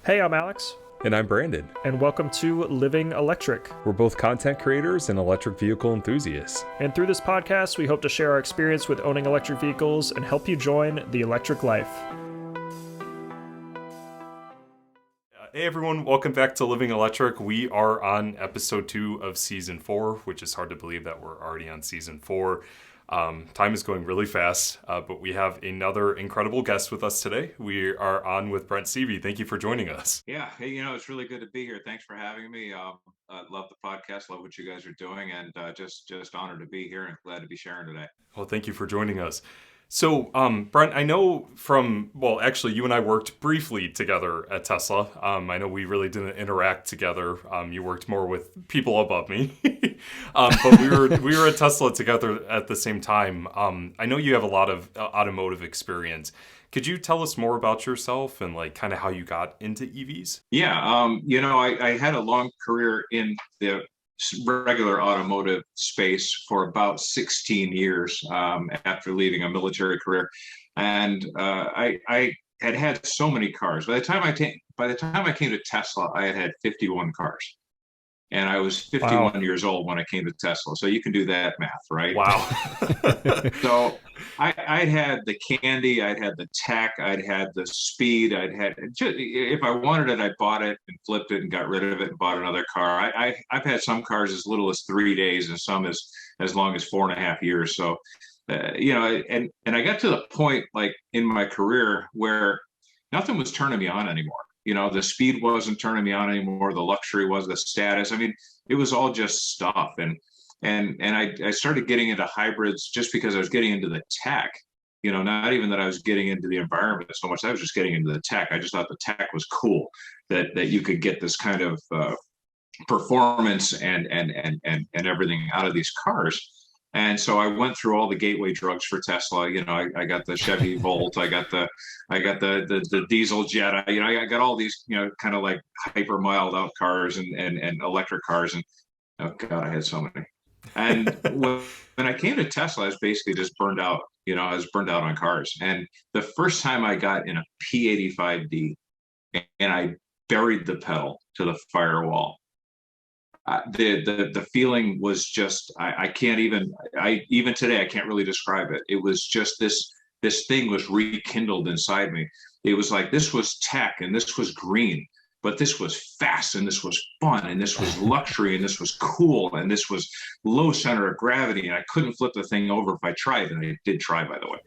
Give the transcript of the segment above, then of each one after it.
Hey, I'm Alex, And I'm Brandon. and welcome to Living Electric. We're both content creators and electric vehicle enthusiasts. And through this podcast, we hope to share our experience with owning electric vehicles and help you join the electric life. Hey everyone, welcome back to Living Electric. We are on episode 2 of season 4, which is hard to believe that we're already on season 4. Time is going really fast, but we have another incredible guest with us today. We are on with Brent Seavey. Thank you for joining us. Yeah, hey, it's really good to be here. Thanks for having me. Love the podcast, love what you guys are doing, and just honored to be here and glad to be sharing today. Well, thank you for joining us. So, Brent, I know actually, you and I worked briefly together at Tesla. I know we really didn't interact together. You worked more with people above me, but we were at Tesla together at the same time. I know you have a lot of automotive experience. Could you tell us more about yourself and like kind of how you got into EVs? Yeah, I had a long career in the regular automotive space for about 16 years after leaving a military career, and I had so many cars. By the time I came to Tesla, I had 51 cars, and I was 51 Wow. years old when I came to Tesla. So you can do that math, right? Wow. So I'd had the candy, I'd had the tech, I'd had the speed, if I wanted it, I bought it and flipped it and got rid of it and bought another car. I've had some cars as little as 3 days and some as long as 4.5 years. So, and I got to the point like in my career where nothing was turning me on anymore. The speed wasn't turning me on anymore. The luxury was the status. I mean, it was all just stuff. And I started getting into hybrids just because I was getting into the tech, not even that I was getting into the environment so much. I was just getting into the tech. I just thought the tech was cool, that you could get this kind of performance and everything out of these cars. And so I went through all the gateway drugs for Tesla. I got the Chevy Volt, I got the diesel Jet. I got all these, kind of like hyper mild out cars and electric cars. And oh God, I had so many. And when I came to Tesla, I was basically just burned out. I was burned out on cars. And the first time I got in a P85D and I buried the pedal to the firewall, the feeling was just I can't even today I can't really describe it. It was just this thing was rekindled inside me. It was like this was tech and this was green, but this was fast and this was fun and this was luxury and this was cool and this was low center of gravity, and I couldn't flip the thing over if I tried, and I did try, by the way.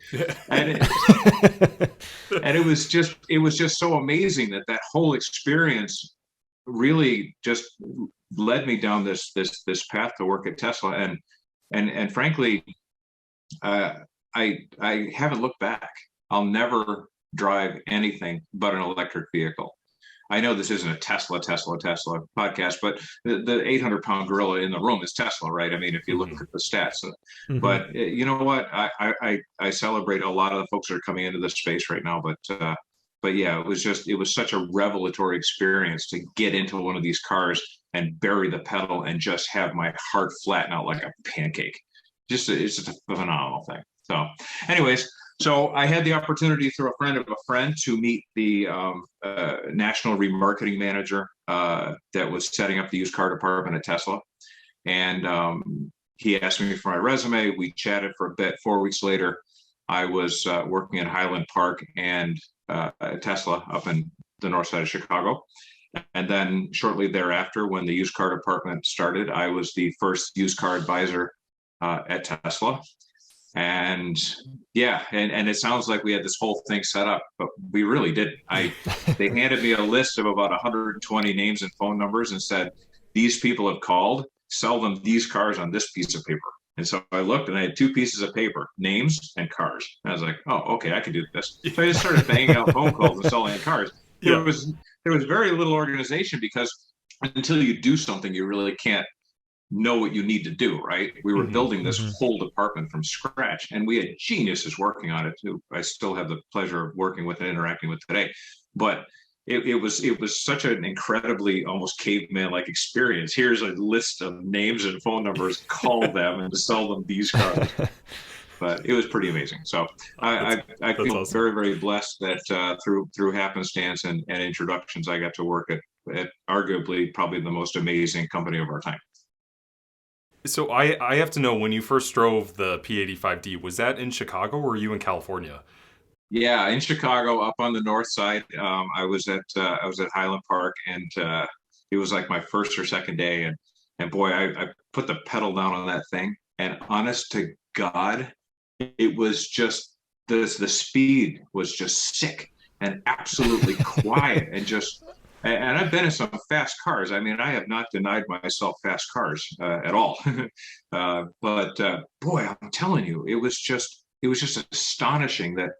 And it was just so amazing that whole experience really just led me down this path to work at Tesla, and frankly, I haven't looked back. I'll never drive anything but an electric vehicle. I know this isn't a Tesla podcast, but the 800-pound gorilla in the room is Tesla, right? I mean, if you look at the stats. Mm-hmm. But you know what? I celebrate a lot of the folks that are coming into this space right now. But yeah, it was such a revelatory experience to get into one of these cars and bury the pedal and just have my heart flatten out like a pancake. It's just a phenomenal thing. So anyways, so I had the opportunity through a friend of a friend to meet the national remarketing manager that was setting up the used car department at Tesla. And he asked me for my resume. We chatted for a bit. 4 weeks later, I was working in Highland Park and Tesla up in the north side of Chicago. And then shortly thereafter, when the used car department started, I was the first used car advisor at Tesla. And yeah, and it sounds like we had this whole thing set up, but we really didn't. They handed me a list of about 120 names and phone numbers and said, these people have called, sell them these cars on this piece of paper. And so I looked and I had 2 pieces of paper, names and cars. And I was like, oh, okay, I can do this. So I just started banging out phone calls and selling cars. There was very little organization, because until you do something, you really can't know what you need to do, right? We were building this whole department from scratch, and we had geniuses working on it too. I still have the pleasure of working with and interacting with today. But it was such an incredibly almost caveman-like experience. Here's a list of names and phone numbers, call them and to sell them these cars. But it was pretty amazing. So I That's feel awesome. very, very blessed that through happenstance and introductions, I got to work at arguably probably the most amazing company of our time. So I have to know, when you first drove the P85D, was that in Chicago or were you in California? Yeah, in Chicago, up on the north side, I was at Highland Park, and it was like my first or second day, and boy, I put the pedal down on that thing, and honest to God, it was just the speed was just sick and absolutely quiet and just. And I've been in some fast cars. I mean, I have not denied myself fast cars at all. But boy, I'm telling you, it was just astonishing that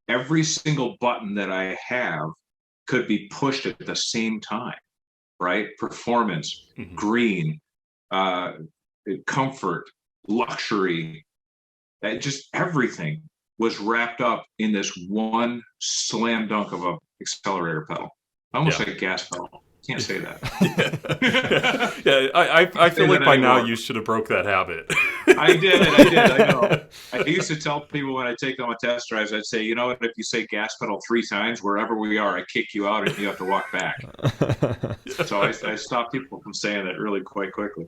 every single button that I have could be pushed at the same time, right? Performance, Hmm. green, uh, comfort, luxury, just everything was wrapped up in this one slam dunk of a accelerator pedal. I almost Yeah. said gas pedal. Can't say that. Yeah. Yeah. I Say feel like that by now anymore. you should have broke that habit. I know. I used to tell people when I take them on test drives, I'd say, you know what, if you say gas pedal 3 times, wherever we are, I kick you out and you have to walk back. So I stopped people from saying that really quite quickly.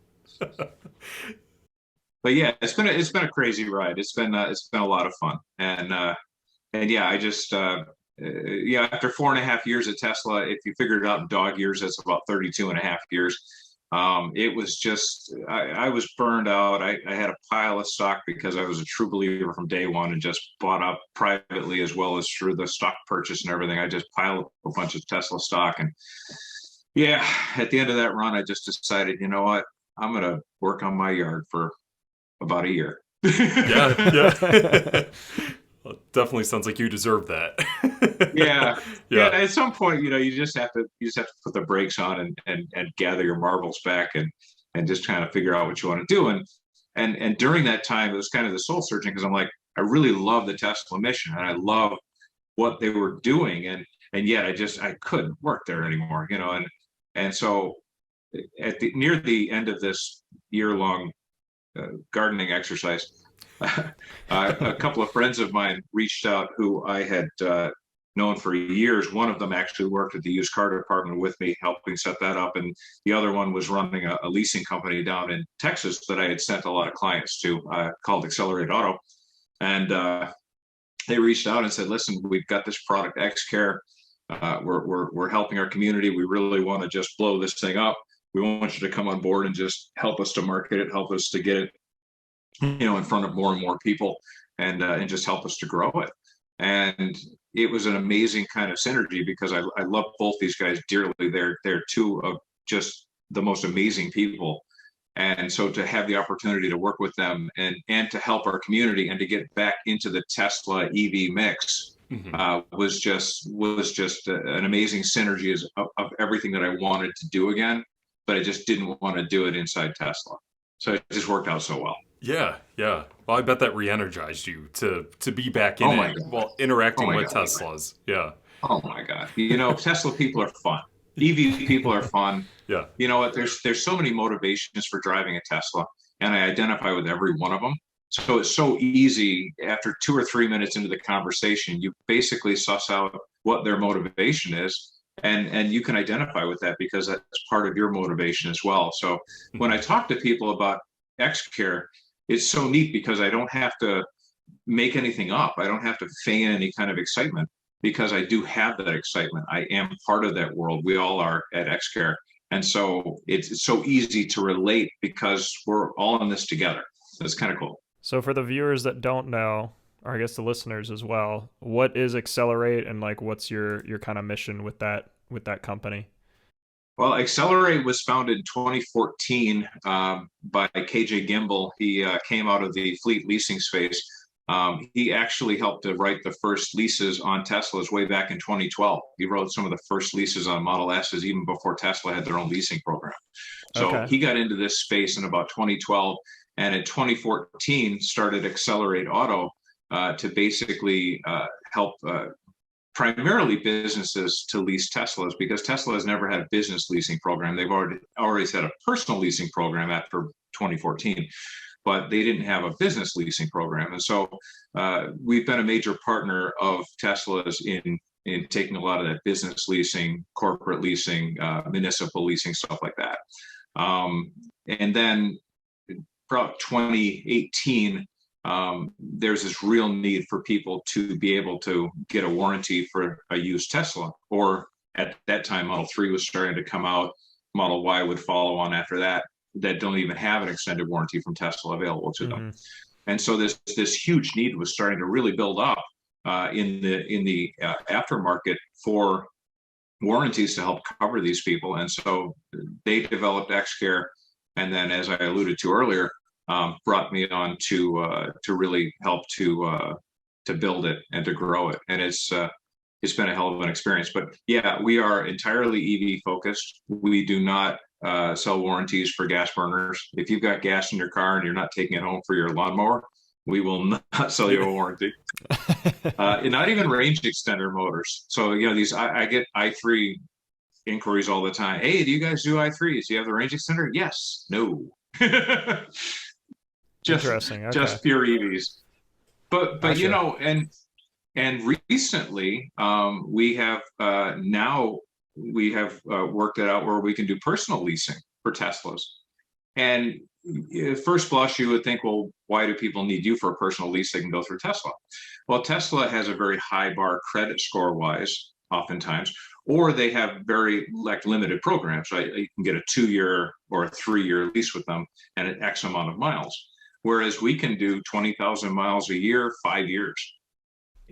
But yeah, it's been a crazy ride. It's been a lot of fun. And yeah, I just yeah, after 4.5 years at Tesla, if you figured it out in dog years, that's about 32.5 years. It was just I was burned out. I had a pile of stock because I was a true believer from day one and just bought up privately as well as through the stock purchase and everything. I just piled up a bunch of Tesla stock, and yeah, at the end of that run, I just decided, you know what, I'm gonna work on my yard for about a year. Yeah, yeah. Well, definitely sounds like you deserve that. Yeah, yeah. Yeah. At some point, you just have to put the brakes on and gather your marbles back and just kind of figure out what you want to do. And during that time, it was kind of the soul searching because I'm like, I really love the Tesla mission and I love what they were doing, and yet I couldn't work there anymore, and so at the near the end of this year long gardening exercise. A couple of friends of mine reached out who I had known for years. One of them actually worked at the used car department with me, helping set that up. And the other one was running a leasing company down in Texas that I had sent a lot of clients to called Xcelerate Auto. And they reached out and said, listen, we've got this product, Xcare. We're helping our community. We really want to just blow this thing up. We want you to come on board and just help us to market it, help us to get it, in front of more and more people, and just help us to grow it. And it was an amazing kind of synergy because I love both these guys dearly. They're two of just the most amazing people. And so to have the opportunity to work with them and to help our community and to get back into the Tesla EV mix Hmm. was just an amazing synergy of everything that I wanted to do again, but I just didn't want to do it inside Tesla. So it just worked out so well. Yeah, yeah. Well, I bet that re-energized you to be back in Oh my it God. while Oh interacting my with God. Teslas. Yeah, Oh my God. Tesla people are fun. EV people are fun. yeah. You know what? There's so many motivations for driving a Tesla, and I identify with every one of them. So it's so easy after 2 or 3 minutes into the conversation, you basically suss out what their motivation is. And you can identify with that because that's part of your motivation as well. So when I Hmm. talk to people about Xcare, it's so neat because I don't have to make anything up. I don't have to feign any kind of excitement because I do have that excitement. I am part of that world. We all are at Xcare. And so it's so easy to relate because we're all in this together. That's kind of cool. So for the viewers that don't know, or I guess the listeners as well, what is Xcelerate and like what's your kind of mission with that company? Well, Xcelerate was founded in 2014 by KJ Gimbel. He came out of the fleet leasing space. He actually helped to write the first leases on Teslas way back in 2012. He wrote some of the first leases on Model S's even before Tesla had their own leasing program. So Okay. he got into this space in about 2012, and in 2014 started Xcelerate Auto to basically help primarily businesses to lease Teslas, because Tesla has never had a business leasing program. They've already had a personal leasing program after 2014, but they didn't have a business leasing program. And so we've been a major partner of Tesla's in taking a lot of that business leasing, corporate leasing, municipal leasing, stuff like that. And then about 2018, there's this real need for people to be able to get a warranty for a used Tesla. Or at that time, Model 3 was starting to come out. Model Y would follow on after that, that don't even have an extended warranty from Tesla available to them. And so this huge need was starting to really build up in the aftermarket for warranties to help cover these people. And so they developed Xcare, and then, as I alluded to earlier, brought me on to really help to build it and to grow it. And it's been a hell of an experience. But yeah, we are entirely EV focused. We do not sell warranties for gas burners. If you've got gas in your car and you're not taking it home for your lawnmower, we will not sell you a warranty. Not even range extender motors. So, these, I get i3 inquiries all the time. Hey, do you guys do i3s? Do you have the range extender? Yes. No. Interesting. Okay. Just pure EVs. But Gotcha. and recently we have worked it out where we can do personal leasing for Teslas. And at first blush, you would think, well, why do people need you for a personal lease? They can go through Tesla. Well, Tesla has a very high bar credit score wise, oftentimes, or they have very limited programs, right? You can get a 2-year or a 3-year lease with them and an X amount of miles. Whereas we can do 20,000 miles a year, 5 years,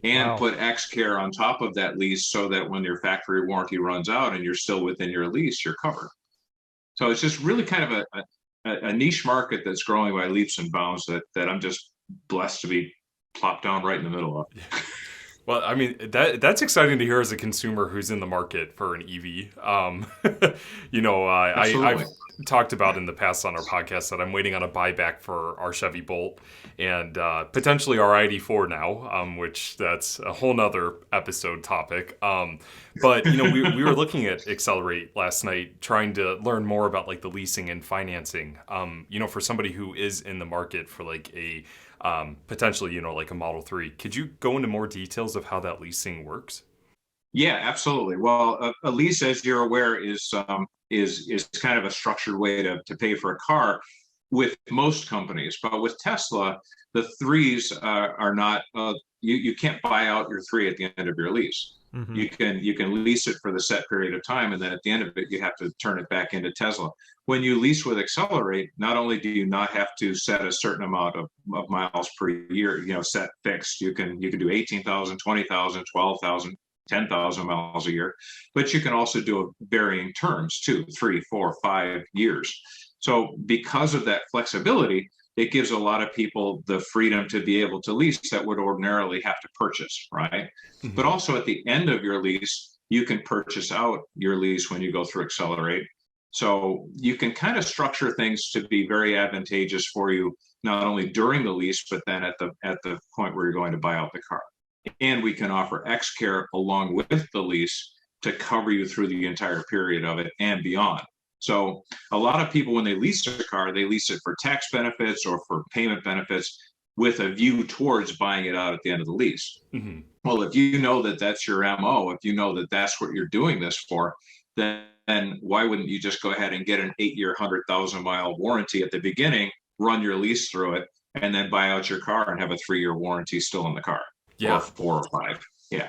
and put Xcare on top of that lease so that when your factory warranty runs out and you're still within your lease, you're covered. So it's just really kind of a niche market that's growing by leaps and bounds that I'm just blessed to be plopped down right in the middle of. Well, I mean, that's exciting to hear as a consumer who's in the market for an EV. I've talked about in the past on our podcast that I'm waiting on a buyback for our Chevy Bolt and potentially our ID4 now, which that's a whole nother episode topic. But, we were looking at Xcelerate last night, trying to learn more about like the leasing and financing, for somebody who is in the market for like a potentially, like a Model 3. Could you go into more details of how that leasing works? Yeah, absolutely. Well, a lease, as you're aware, is kind of a structured way to pay for a car with most companies. But with Tesla, the threes are not. You can't buy out your 3 at the end of your lease. Mm-hmm. You can lease it for the set period of time, and then at the end of it, you have to turn it back into Tesla. When you lease with Xcelerate, not only do you not have to set a certain amount of miles per year, set fixed. You can do 18,000, 20,000, 12,000. 10,000 miles a year, but you can also do varying terms, 2, 3, 4, 5 years. So because of that flexibility, it gives a lot of people the freedom to be able to lease that would ordinarily have to purchase, right? Mm-hmm. But also at the end of your lease, you can purchase out your lease when you go through Xcelerate. So you can kind of structure things to be very advantageous for you, not only during the lease, but then at the point where you're going to buy out the car. And we can offer Xcare along with the lease to cover you through the entire period of it and beyond. So a lot of people, when they lease a car, they lease it for tax benefits or for payment benefits with a view towards buying it out at the end of the lease. Mm-hmm. Well, if you know that that's your MO, if you know that that's what you're doing this for, then why wouldn't you just go ahead and get an 8-year, 100,000-mile warranty at the beginning, run your lease through it, and then buy out your car and have a 3-year warranty still in the car? Yeah. Or 4 or 5. Yeah.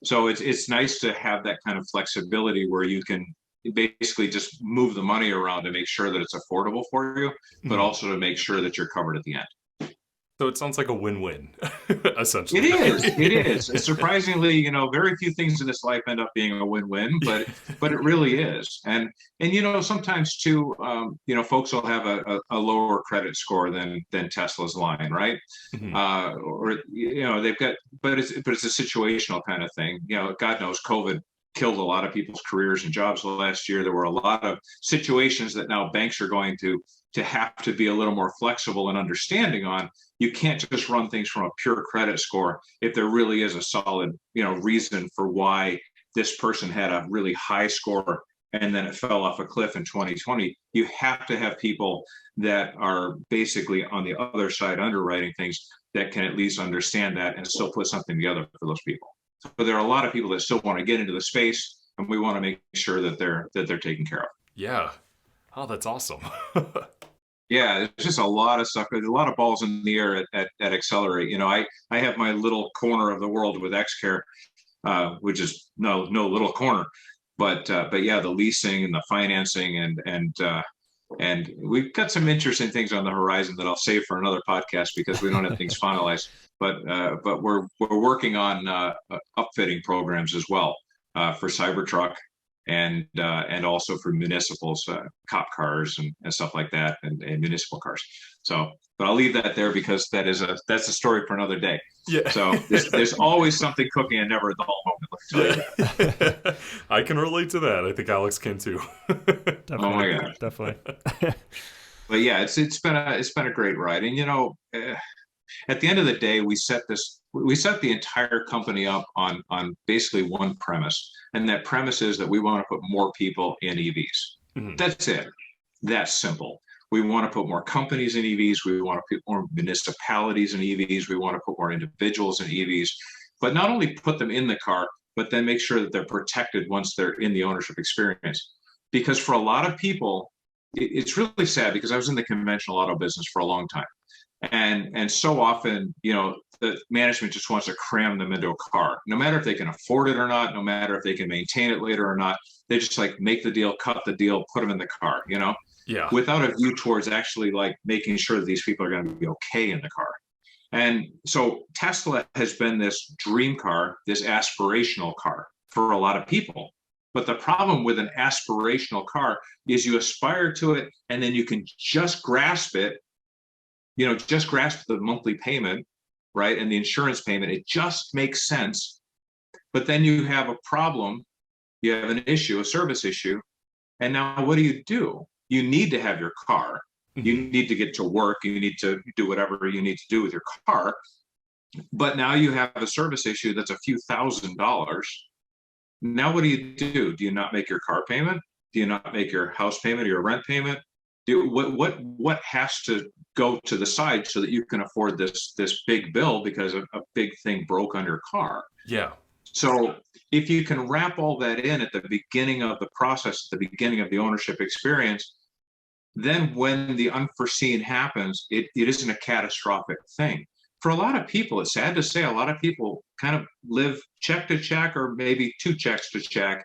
So it's nice to have that kind of flexibility where you can basically just move the money around to make sure that it's affordable for you, but also to make sure that you're covered at the end. So it sounds like a win-win, essentially. It is. It is. It's surprisingly, very few things in this life end up being a win-win, but it really is. And sometimes too, folks will have a lower credit score than Tesla's line, right? Mm-hmm. Or they've got, but it's a situational kind of thing. God knows COVID killed a lot of people's careers and jobs last year. There were a lot of situations that now banks are going to have to be a little more flexible and understanding on. You can't just run things from a pure credit score if there really is a solid, reason for why this person had a really high score and then it fell off a cliff in 2020. You have to have people that are basically on the other side underwriting things that can at least understand that and still put something together for those people. But there are a lot of people that still want to get into the space, and we want to make sure that they're taken care of. Yeah. Oh, that's awesome. Yeah, there's just a lot of stuff. There's a lot of balls in the air at Xcelerate. I have my little corner of the world with Xcare, which is no little corner, but yeah, the leasing and the financing and we've got some interesting things on the horizon that I'll save for another podcast because we don't have things finalized. But we're working on upfitting programs as well for Cybertruck and also for municipals, cop cars and stuff like that, and municipal cars. So, but I'll leave that there because that's a story for another day. Yeah. So there's always something cooking and never a dull moment. Let me tell you that. I can relate to that. I think Alex can too. Definitely, oh my God, definitely. But yeah, it's been a great ride, and at the end of the day, we set the entire company up on basically one premise, and that premise is that we want to put more people in EVs. Mm-hmm. That's it. That's simple. We want to put more companies in EVs. We want to put more municipalities in EVs. We want to put more individuals in EVs, but not only put them in the car, but then make sure that they're protected once they're in the ownership experience. Because for a lot of people, it's really sad because I was in the conventional auto business for a long time. And so often, the management just wants to cram them into a car, no matter if they can afford it or not, no matter if they can maintain it later or not. They just like make the deal, cut the deal, put them in the car, Yeah. without a view towards actually like making sure that these people are going to be okay in the car. And so Tesla has been this dream car, this aspirational car for a lot of people. But the problem with an aspirational car is you aspire to it and then you can just grasp it, just grasp the monthly payment, right? And the insurance payment, it just makes sense. But then you have a problem, you have an issue, a service issue. And now what do? You need to have your car. You need to get to work. You need to do whatever you need to do with your car. But now you have a service issue that's a few $1,000s. Now what do? Do you not make your car payment? Do you not make your house payment or your rent payment? What has to go to the side so that you can afford this big bill because a big thing broke on your car? Yeah. So if you can wrap all that in at the beginning of the process, at the beginning of the ownership experience, then when the unforeseen happens, it isn't a catastrophic thing. For a lot of people, it's sad to say, a lot of people kind of live check to check or maybe two checks to check.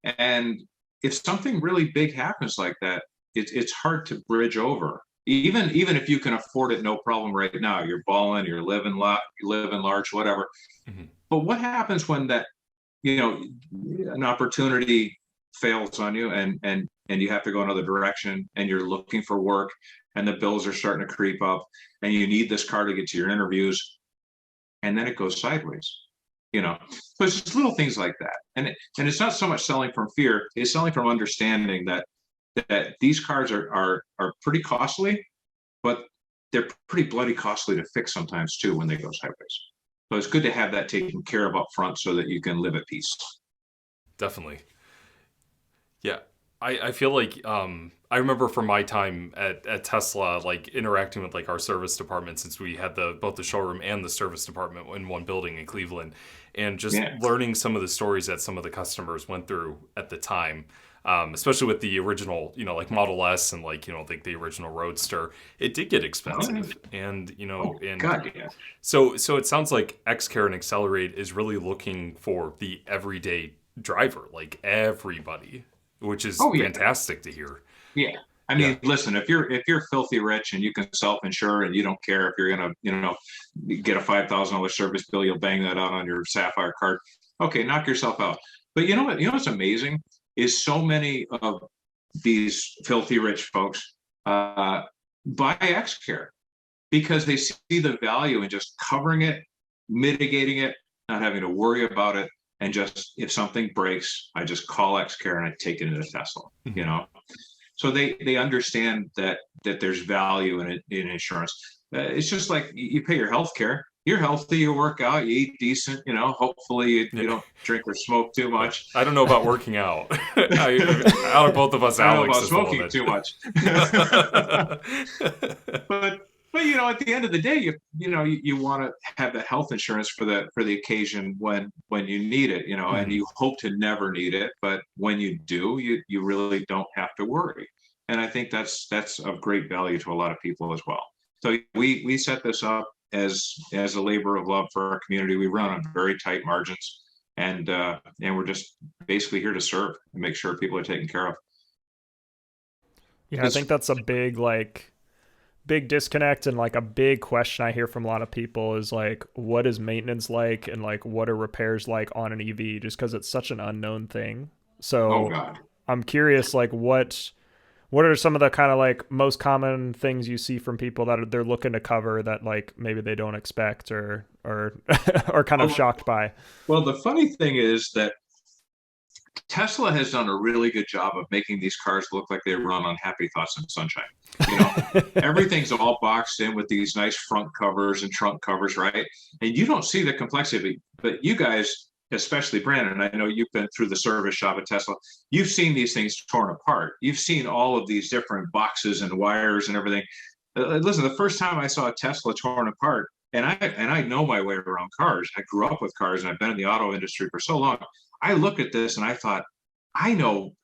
And if something really big happens like that, it's hard to bridge over. Even if you can afford it, no problem right now. You're balling, you're living large, whatever. Mm-hmm. But what happens when that, an opportunity fails on you and you have to go another direction and you're looking for work and the bills are starting to creep up and you need this car to get to your interviews and then it goes sideways, So it's just little things like that. And it's not so much selling from fear, it's selling from understanding that these cars are pretty costly, but they're pretty bloody costly to fix sometimes too when they go sideways. So it's good to have that taken care of up front so that you can live at peace. Definitely. Yeah. I feel like I remember from my time at Tesla, like interacting with like our service department, since we had both the showroom and the service department in one building in Cleveland, and just learning some of the stories that some of the customers went through at the time. Especially with the original, like Model S and like the original Roadster, it did get expensive, and God, yeah. So it sounds like Xcare and Xcelerate is really looking for the everyday driver, like everybody, which is fantastic to hear. Yeah, I mean, listen, if you're filthy rich and you can self-insure and you don't care if you're gonna get a $5,000 service bill, you'll bang that out on your Sapphire card. Okay, knock yourself out. But you know what? What's amazing is so many of these filthy rich folks buy Xcare because they see the value in just covering it, mitigating it, not having to worry about it. and just, if something breaks, I just call Xcare and I take it into Tesla, you know? So they understand that there's value in it, in insurance. It's just like you pay your health care. You're healthy, you work out, you eat decent, you know, hopefully you don't drink or smoke too much. I don't know about working out. Out of both of us, I don't know Alex about is smoking the too much. But you know, at the end of the day, you want to have that health insurance for the occasion when you need it, you know, and you hope to never need it, but when you do, you really don't have to worry. And I think that's of great value to a lot of people as well. So we set this up as a labor of love for our community. We run on very tight margins, and we're just basically here to serve and make sure people are taken care of. Yeah, I think that's a big disconnect, and like a big question I hear from a lot of people is like, what is maintenance like, and like what are repairs like on an EV, just because it's such an unknown thing. So Oh God. I'm curious, like what are some of the kind of like most common things you see from people that they're looking to cover that like maybe they don't expect or or kind of shocked by? Well, the funny thing is that Tesla has done a really good job of making these cars look like they run on happy thoughts and sunshine. You know, everything's all boxed in with these nice front covers and trunk covers, right? And you don't see the complexity. But you guys, especially Brandon, I know you've been through the service shop at Tesla. You've seen these things torn apart. You've seen all of these different boxes and wires and everything. Listen, the first time I saw a Tesla torn apart, and I know my way around cars. I grew up with cars, and I've been in the auto industry for so long. I looked at this and I thought, I know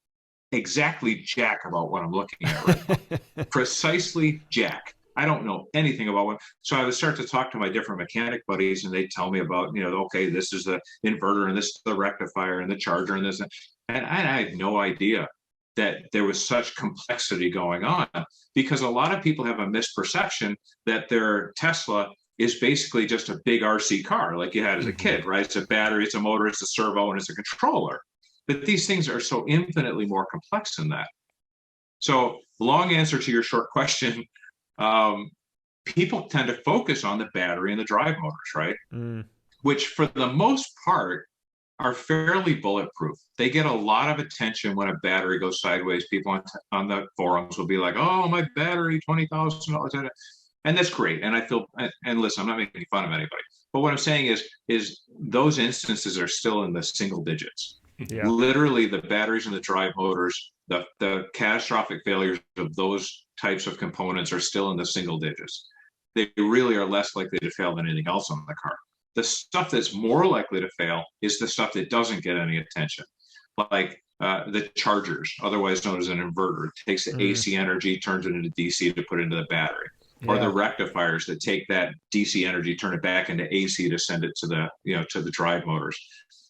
exactly jack about what I'm looking at right now. Precisely jack. I don't know anything about what. So I would start to talk to my different mechanic buddies, and they tell me about, you know, okay, this is the inverter, and this is the rectifier, and the charger, and this, and I had no idea that there was such complexity going on, because a lot of people have a misperception that their Tesla is basically just a big RC car like you had as a kid, right? It's a battery, it's a motor, it's a servo, and it's a controller. But these things are so infinitely more complex than that. So, long answer to your short question, people tend to focus on the battery and the drive motors, right? Which for the most part are fairly bulletproof. They get a lot of attention when a battery goes sideways. People on the forums will be like, oh, my battery, $20,000. And that's great. And I feel, and listen, I'm not making fun of anybody, but what I'm saying is those instances are still in the single digits. Yeah. Literally, the batteries and the drive motors, the catastrophic failures of those types of components are still in the single digits. They really are less likely to fail than anything else on the car. The stuff that's more likely to fail is the stuff that doesn't get any attention, like the chargers, otherwise known as an inverter. It takes the AC energy, turns it into DC to put into the battery. Or the rectifiers that take that DC energy, turn it back into AC to send it to the, you know, to the drive motors.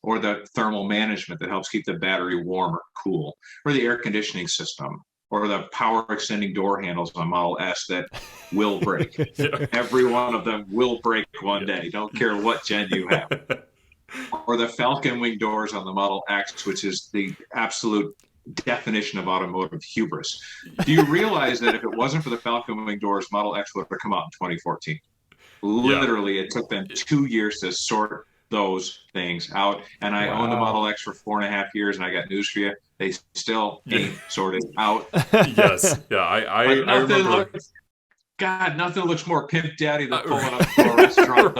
Or the thermal management that helps keep the battery warm or cool. Or the air conditioning system. Or the power extending door handles on Model S that will break. Every one of them will break one day. Don't care what gen you have. Or the Falcon wing doors on the Model X, which is the absolute definition of automotive hubris. Do you realize that if it wasn't for the Falcon wing doors, Model X would have come out in 2014? Literally, it took them 2 years to sort those things out. And I owned the Model X for 4.5 years, and I got news for you. They still ain't sorted out. Yes. Yeah, I remember. God, nothing looks more pimp daddy than pulling up to a restaurant.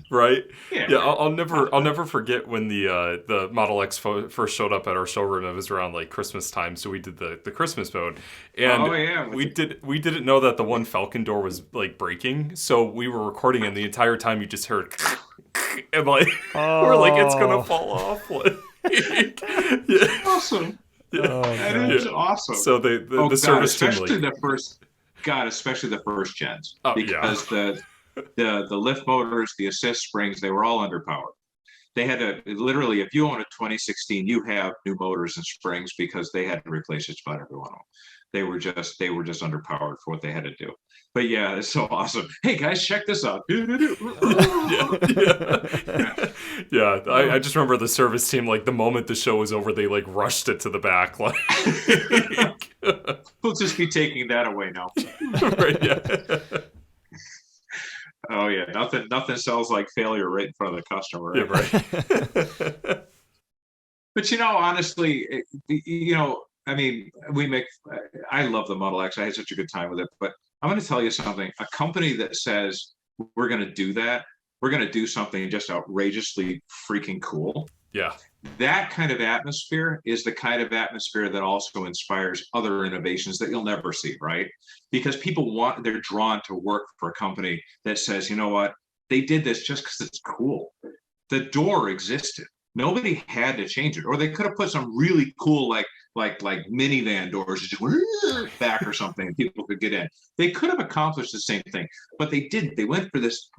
Right. Yeah. I'll never forget when the Model X first showed up at our showroom. It was around like Christmas time, so we did the Christmas mode, and we didn't know that the one Falcon door was like breaking, so we were recording, and the entire time you just heard, and like we're like, it's gonna fall off. Awesome. That is awesome. So the service team, especially especially the first gens, because the lift motors, the assist springs, they were all underpowered. They had to literally, if you own a 2016, you have new motors and springs, because they had to replace just about every one of them. They were just underpowered for what they had to do. But yeah, it's so awesome. Hey guys, check this out. I just remember the service team, like the moment the show was over, they like rushed it to the back. Like, we'll just be taking that away now. Right, yeah. Oh yeah, nothing sells like failure right in front of the customer. Yeah, Right? right. But honestly, I mean, I love the Model X. I had such a good time with it. But I'm going to tell you something. A company that says we're going to do that, we're going to do something just outrageously freaking cool. Yeah. That kind of atmosphere is the kind of atmosphere that also inspires other innovations that you'll never see, right? Because they're drawn to work for a company that says, you know what, they did this just because it's cool. The door existed. Nobody had to change it, or they could have put some really cool like minivan doors just back or something, and people could get in. They could have accomplished the same thing, but they didn't. They went for this,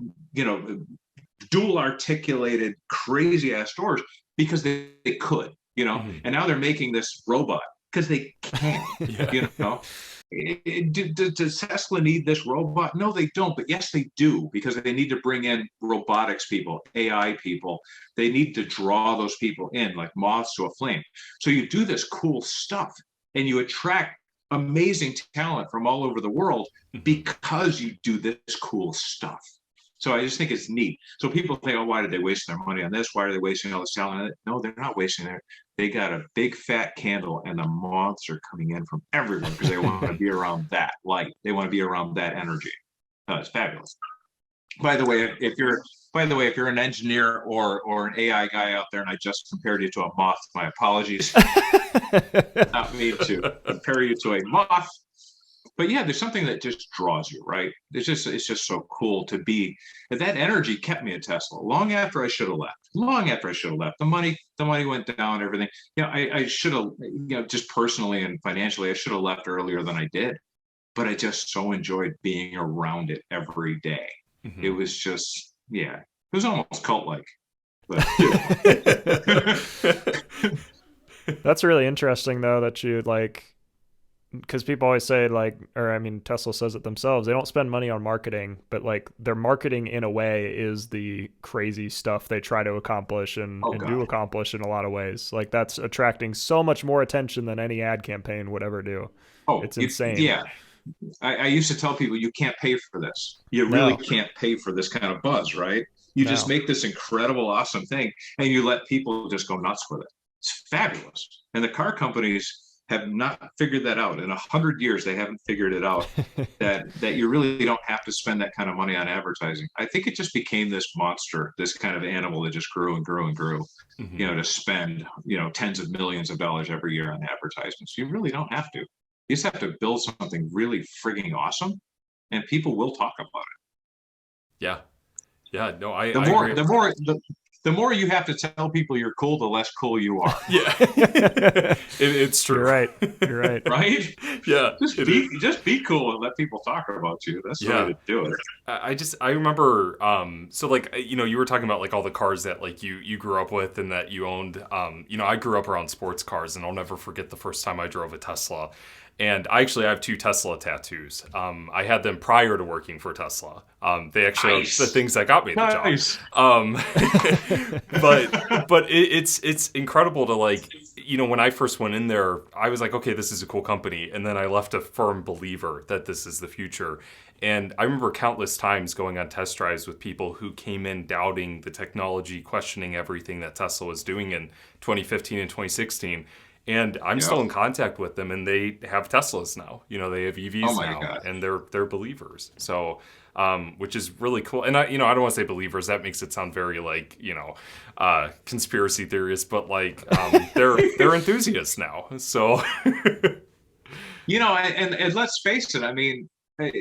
dual articulated crazy ass doors because they could, and now they're making this robot because they can. Yeah. Does Tesla need this robot? No, they don't. But yes, they do, because they need to bring in robotics people, AI people. They need to draw those people in like moths to a flame. So you do this cool stuff and you attract amazing talent from all over the world because you do this cool stuff. So I just think it's neat. So people think, oh, why did they waste their money on this? Why are they wasting all this talent on it? No, they're not wasting it. They got a big fat candle and the moths are coming in from everywhere because they want to be around that light. They want to be around that energy. It's fabulous. By the way, if you're an engineer or an AI guy out there and I just compared you to a moth, my apologies. Not me to compare you to a moth. But yeah, there's something that just draws you, right? It's just so cool to be. That energy kept me at Tesla long after I should have left. Long after I should have left. The money went down, everything. I should have, just personally and financially, I should have left earlier than I did. But I just so enjoyed being around it every day. Mm-hmm. It was just, it was almost cult-like. But, That's really interesting, though, that you because people always say Tesla says it themselves, they don't spend money on marketing, but their marketing in a way is the crazy stuff they try to accomplish and do accomplish in a lot of ways. That's attracting so much more attention than any ad campaign would ever do. It's insane. Yeah. I used to tell people, you can't pay for this. You really can't pay for this kind of buzz, right? You just make this incredible, awesome thing, and you let people just go nuts with it. It's fabulous. And the car companies have not figured that out. In 100 years, they haven't figured it out, that you really don't have to spend that kind of money on advertising. I think it just became this monster, this kind of animal that just grew and grew and grew, to spend, tens of millions of dollars every year on advertisements. You really don't have to. You just have to build something really frigging awesome, and people will talk about it. Yeah. Yeah. No, I agree. The more you have to tell people you're cool, the less cool you are. Yeah. It's true. You're right. Right? Yeah. Just be cool and let people talk about you. That's the way to do it. I remember, you were talking about all the cars that you grew up with and that you owned. I grew up around sports cars, and I'll never forget the first time I drove a Tesla. And I have 2 Tesla tattoos. I had them prior to working for Tesla. They actually are the things that got me the job. But it's incredible to when I first went in there, I was like, okay, this is a cool company. And then I left a firm believer that this is the future. And I remember countless times going on test drives with people who came in doubting the technology, questioning everything that Tesla was doing in 2015 and 2016. And I'm still in contact with them, and they have Teslas now. They have EVs now, and they're believers. So, which is really cool. And I don't want to say believers. That makes it sound very conspiracy theorists. But they're enthusiasts now. So, and let's face it. I mean,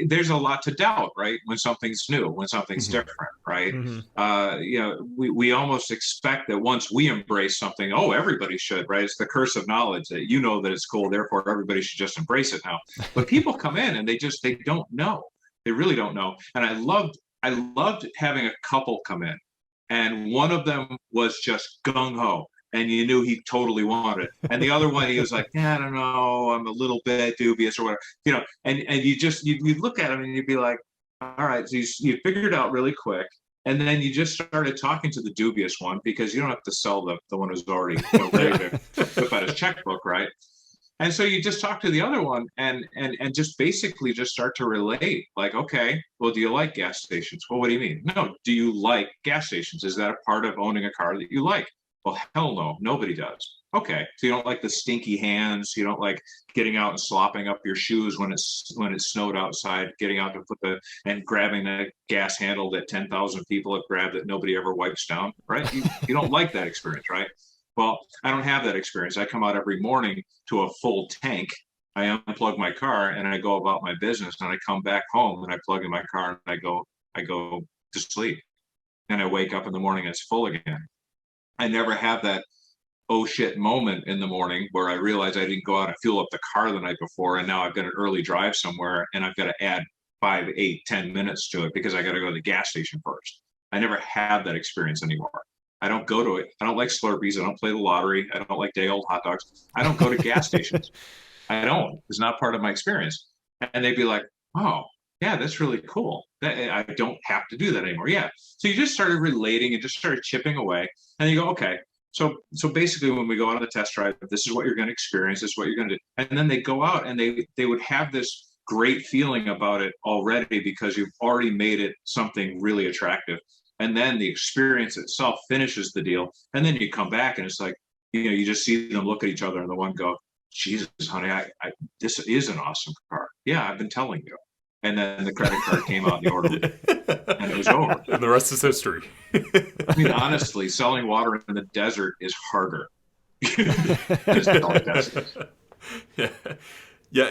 there's a lot to doubt, right? When something's new, when something's different, right? We almost expect that once we embrace something, everybody should, right? It's the curse of knowledge that that it's cool, therefore everybody should just embrace it now. But people come in and they don't know. They really don't know. And I loved having a couple come in, and one of them was just gung ho. And you knew he totally wanted it. And the other one, he was like, I don't know, I'm a little bit dubious or whatever, and you look at him and you'd be like, all right, so you figured it out really quick. And then you just started talking to the dubious one, because you don't have to sell the one who's already ready to whip out his checkbook, right? And so you just talk to the other one and just basically just start to relate. Like, okay, well, do you like gas stations? Well, what do you mean? No, do you like gas stations? Is that a part of owning a car that you like? Well, hell no, nobody does. Okay, so you don't like the stinky hands. You don't like getting out and slopping up your shoes when it's snowed outside. Getting out to put and grabbing the gas handle that 10,000 people have grabbed that nobody ever wipes down. Right? You don't like that experience, right? Well, I don't have that experience. I come out every morning to a full tank. I unplug my car and I go about my business, and I come back home and I plug in my car and I go to sleep, and I wake up in the morning and it's full again. I never have that oh shit moment in the morning where I realize I didn't go out and fuel up the car the night before, and now I've got an early drive somewhere and I've got to add 5, 8, 10 minutes to it because I got to go to the gas station first. I never have that experience anymore. I don't go to it. I don't like Slurpees. I don't play the lottery. I don't like day old hot dogs. I don't go to gas stations. I don't. It's not part of my experience. And they'd be like, oh, yeah, that's really cool. I don't have to do that anymore. Yeah. So you just started relating and just started chipping away. And you go, okay. So basically when we go out on the test drive, this is what you're going to experience. This is what you're going to do. And then they go out and they would have this great feeling about it already because you've already made it something really attractive. And then the experience itself finishes the deal. And then you come back and it's like, you just see them look at each other and the one go, Jesus, honey, this is an awesome car. Yeah, I've been telling you. And then the credit card came out in the order and it was over. And the rest is history. I mean, honestly, selling water in the desert is harder. Just selling deserts. Yeah. Yeah,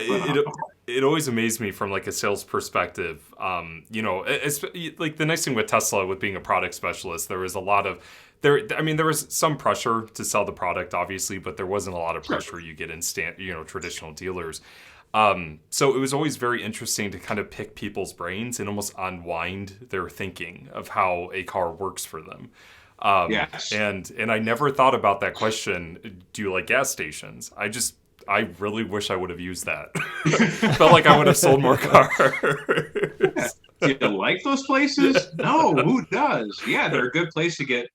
it always amazed me from like a sales perspective. It's like the nice thing with Tesla, with being a product specialist, there was a lot of there was some pressure to sell the product, obviously, but there wasn't a lot of pressure you get in traditional dealers. So it was always very interesting to kind of pick people's brains and almost unwind their thinking of how a car works for them. Yes. And I never thought about that question, do you like gas stations? I really wish I would have used that. Felt like I would have sold more cars. Do you like those places? No, who does? Yeah, they're a good place to get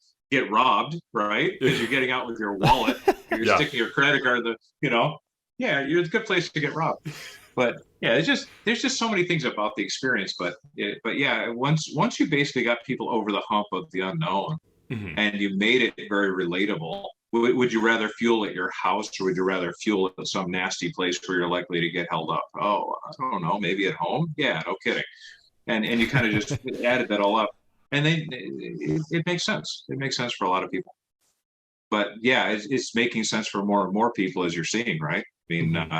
robbed, right? Because you're getting out with your wallet, you're sticking your credit card, it's a good place to get robbed. But yeah, there's just so many things about the experience. But yeah, once you basically got people over the hump of the unknown, mm-hmm. and you made it very relatable. Would you rather fuel at your house, or would you rather fuel at some nasty place where you're likely to get held up? Oh, I don't know, maybe at home? Yeah, no kidding. And you kind of just added that all up. And then it makes sense. It makes sense for a lot of people. But yeah, it's making sense for more and more people, as you're seeing, right? I mean, mm-hmm.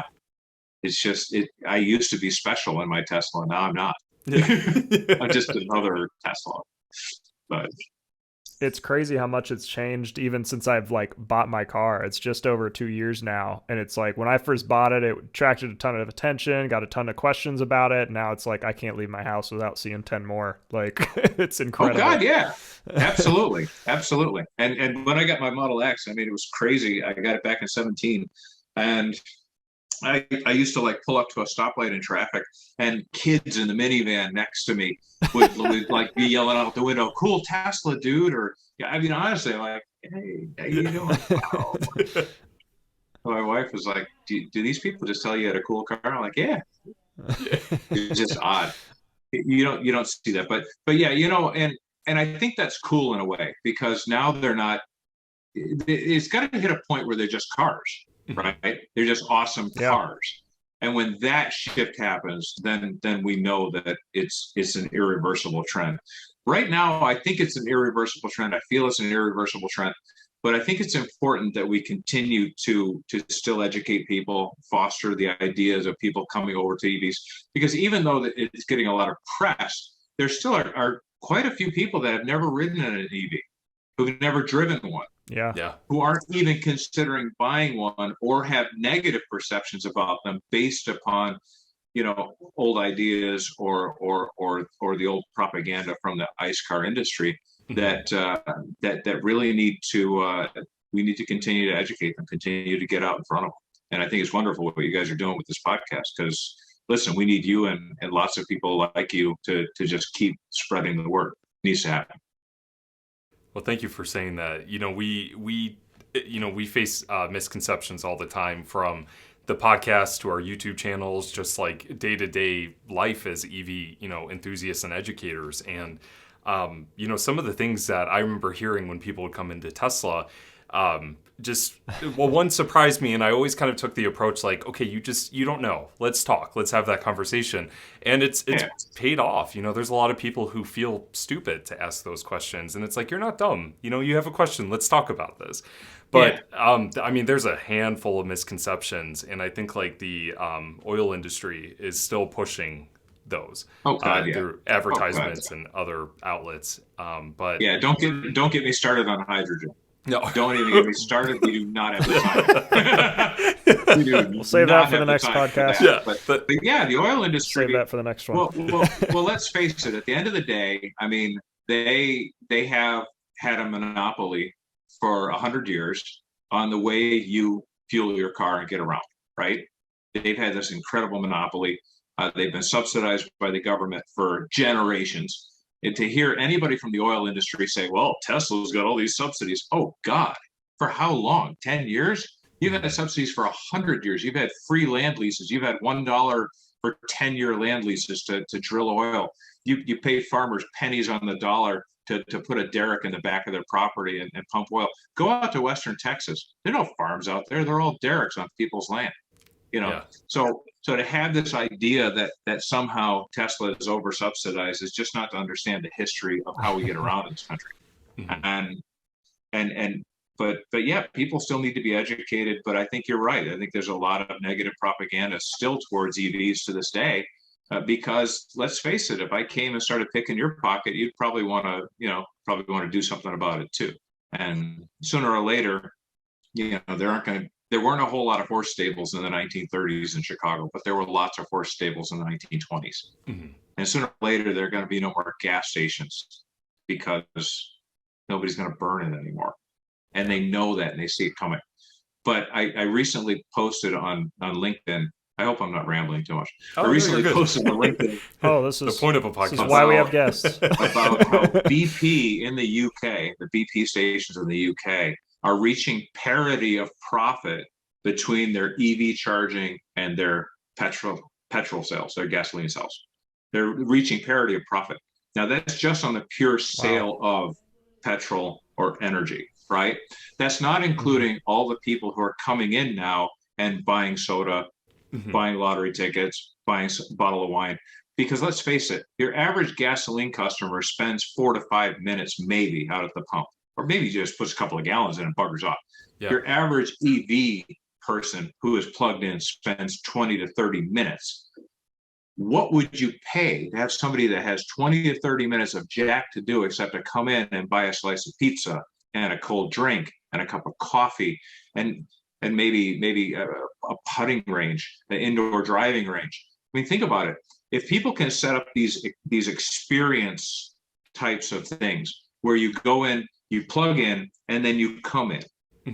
It's just, I used to be special in my Tesla. Now I'm not. Yeah. I'm just another Tesla. But it's crazy how much it's changed even since I've like bought my car. It's just over 2 years now. And it's like when I first bought it, it attracted a ton of attention, got a ton of questions about it. Now it's like I can't leave my house without seeing 10 more. Like it's incredible. Oh God, yeah. Absolutely. Absolutely. And when I got my Model X, I mean, it was crazy. I got it back in 2017. And I used to like pull up to a stoplight in traffic, and kids in the minivan next to me would like be yelling out the window, "Cool Tesla, dude!" Or I mean, honestly, like, "Hey, how you doing?" Wow. My wife was like, do these people just tell you had a cool car?" I'm like, "Yeah." It's just odd. You don't see that, but yeah, and I think that's cool in a way, because now they're not. It's got to hit a point where they're just cars. Right? They're just awesome cars. And when that shift happens, then we know that it's an irreversible trend. Right now, I think it's an irreversible trend. I feel it's an irreversible trend. But I think it's important that we continue to still educate people, foster the ideas of people coming over to EVs. Because even though it's getting a lot of press, there still are quite a few people that have never ridden in an EV, who've never driven one. Yeah. Who aren't even considering buying one, or have negative perceptions about them based upon, old ideas or the old propaganda from the ICE car industry, that really we need to continue to educate them, continue to get out in front of them. And I think it's wonderful what you guys are doing with this podcast, because listen, we need you and lots of people like you to just keep spreading the word. It needs to happen. Well, thank you for saying that. We face misconceptions all the time from the podcast to our YouTube channels, just like day-to-day life as EV, enthusiasts and educators. And, some of the things that I remember hearing when people would come into Tesla, one surprised me, and I always kind of took the approach like, okay, you don't know. Let's talk. Let's have that conversation. And it's paid off. There's a lot of people who feel stupid to ask those questions, and it's like, you're not dumb. You have a question. Let's talk about this. But there's a handful of misconceptions, and I think like the oil industry is still pushing those through advertisements and other outlets. But don't get me started on hydrogen. No, don't even get me started. We do not have the time. We'll save that for the next podcast. Yeah, but the oil industry. Save that for the next one. Well, let's face it. At the end of the day, they have had a monopoly for 100 years on the way you fuel your car and get around, right? They've had this incredible monopoly. They've been subsidized by the government for generations. And to hear anybody from the oil industry say, well, Tesla's got all these subsidies. Oh, God, for how long? 10 years? You've had subsidies for 100 years. You've had free land leases. You've had $1 for 10-year land leases to drill oil. You pay farmers pennies on the dollar to put a derrick in the back of their property and pump oil. Go out to Western Texas. There are no farms out there. They're all derricks on people's land. So to have this idea that somehow Tesla is over subsidized is just not to understand the history of how we get around in this country. Mm-hmm. But yeah, people still need to be educated. But I think you're right. I think there's a lot of negative propaganda still towards EVs to this day. Because let's face it, if I came and started picking your pocket, you'd probably want to do something about it too. And sooner or later, there weren't a whole lot of horse stables in the 1930s in Chicago, but there were lots of horse stables in the 1920s. Mm-hmm. And sooner or later, there are going to be no more gas stations because nobody's going to burn it anymore. And they know that and they see it coming. But I recently posted on LinkedIn. I hope I'm not rambling too much. I recently posted on LinkedIn. This is the point of a podcast. This is why we have guests. About how BP in the UK, the BP stations in the UK, are reaching parity of profit between their EV charging and their petrol sales, their gasoline sales. They're reaching parity of profit. Now that's just on the pure sale of petrol or energy, right? That's not including all the people who are coming in now and buying soda, buying lottery tickets, buying a bottle of wine. Because let's face it, your average gasoline customer spends 4 to 5 minutes maybe out at the pump, or maybe just puts a couple of gallons in and buggers off. Yeah. Your average EV person who is plugged in spends 20 to 30 minutes. What would you pay to have somebody that has 20 to 30 minutes of jack to do except to come in and buy a slice of pizza and a cold drink and a cup of coffee and maybe a putting range, an indoor driving range? I mean, think about it. If people can set up these experience types of things where you go in, you plug in, and then you come in,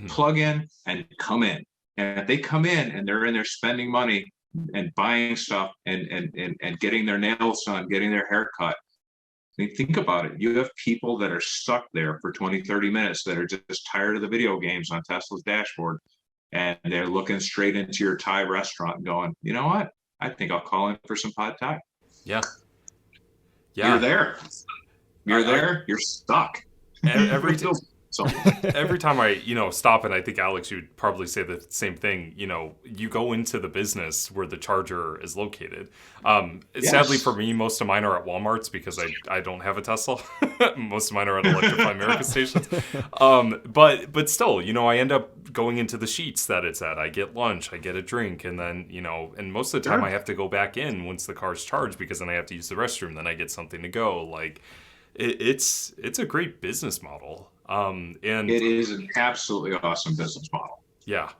plug in and come in. And if they come in and they're in there spending money and buying stuff and getting their nails done, getting their hair cut, I mean, think about it. You have people that are stuck there for 20, 30 minutes that are just tired of the video games on Tesla's dashboard. And they're looking straight into your Thai restaurant and going, you know what? I think I'll call in for some pad Thai. Yeah. You're there. You're stuck. Every time I, stop, and I think Alex, you'd probably say the same thing. You go into the business where the charger is located. Yes. Sadly for me, most of mine are at Walmart's because I don't have a Tesla. Most of mine are at Electrify America stations. But still, I end up going into the Sheets that it's at. I get lunch, I get a drink, and then and most of the time I have to go back in once the car's charged because then I have to use the restroom. Then I get something to go. Like it's a great business model. And it is an absolutely awesome business model. Yeah.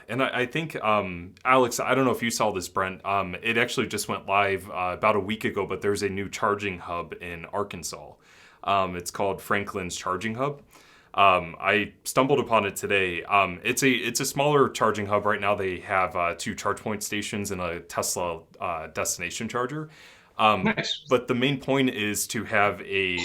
And I think, Alex, I don't know if you saw this, Brent. It actually just went live about a week ago, but there's a new charging hub in Arkansas. It's called Franklin's Charging Hub. I stumbled upon it today. It's a smaller charging hub right now. They have 2 charge point stations and a Tesla destination charger. Nice. But the main point is to have a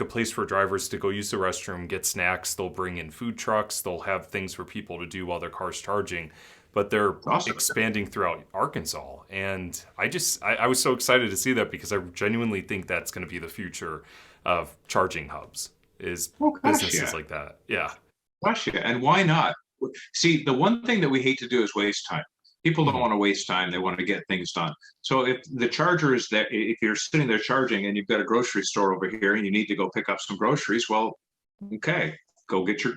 place for drivers to go use the restroom, get snacks. They'll bring in food trucks. They'll have things for people to do while their car's charging. but they're Awesome. expanding throughout Arkansas. And I was so excited to see that because I genuinely think that's going to be the future of charging hubs is Oh gosh, businesses yeah. like that. Yeah. Gosh, yeah. And why not? See, the one thing that we hate to do is waste time. People don't Mhm. want to waste time. They want to get things done. So if the charger is there, if you're sitting there charging and you've got a grocery store over here and you need to go pick up some groceries, well, okay, go get your,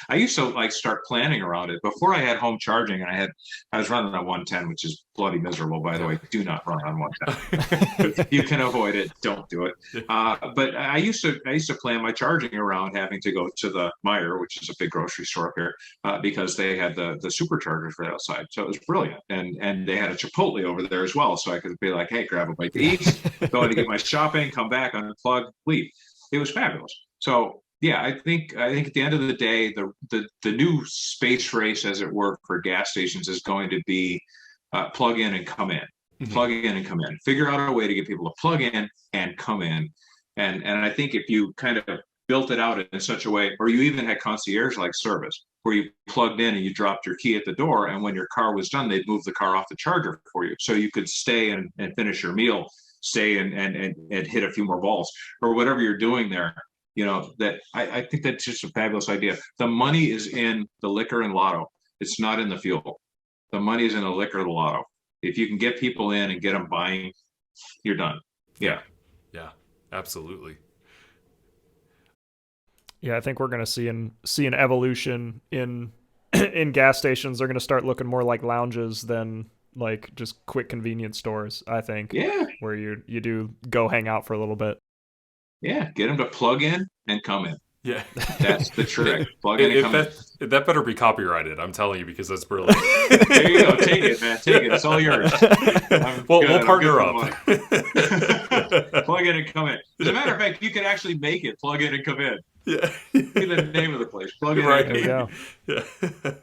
I used to like start planning around it before I had home charging, and I was running on 110, which is bloody miserable, by the Yeah. way. Do not run on 110. If you can avoid it, don't do it. But I used to plan my charging around having to go to the Meijer, which is a big grocery store up here, because they had the superchargers right outside. So it was brilliant, and they had a Chipotle over there as well, so I could be like, hey, grab a bite to eat, go in to get my shopping, come back, unplug, leave. It was fabulous. So yeah, I think at the end of the day, the new space race, as it were, for gas stations is going to be plug in and come in, Mhm. plug in and come in. Figure out a way to get people to plug in and come in, and I think if you kind of built it out in such a way, or you even had concierge like service where you plugged in and you dropped your key at the door, and when your car was done, they'd move the car off the charger for you, so you could stay and finish your meal, stay and hit a few more balls or whatever you're doing there. That I think that's just a fabulous idea. The money is in the liquor and lotto. It's not in the fuel. The money is in the liquor and the lotto. If you can get people in and get them buying, you're done. Yeah. Yeah. Yeah. Absolutely. Yeah, I think we're gonna see an evolution in in gas stations. They're gonna start looking more like lounges than like just quick convenience stores. I think Yeah. where you do go hang out for a little bit. Yeah. Get them to plug in and come in. Yeah. That's the trick. Plug in and If come in. that better be copyrighted, I'm telling you, because that's brilliant. There you go. Take it, man. Take it. It's all yours. Well, Good. we'll I'm partner good up. for the plug in and come in. As a matter of fact, you can actually make it plug in and come in. Yeah. Be the name of the place. Plug in Right. and come in.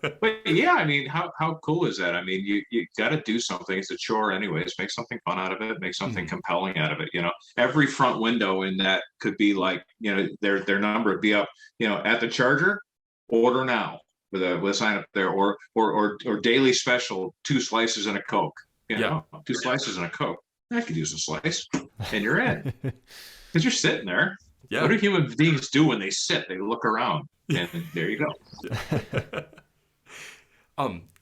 Yeah. But yeah, I mean, how cool is that? I mean, you got to do something. It's a chore, anyways. Make something fun out of it. Make something Mhm. compelling out of it. Every front window in that could be like, their number would be up. At the charger, order now with a sign up there, or daily special, 2 slices and a Coke. Yeah. 2 slices and a Coke. I could use a slice, and you're in because you're sitting there. Yeah. What do human beings do when they sit? They look around, and there you go.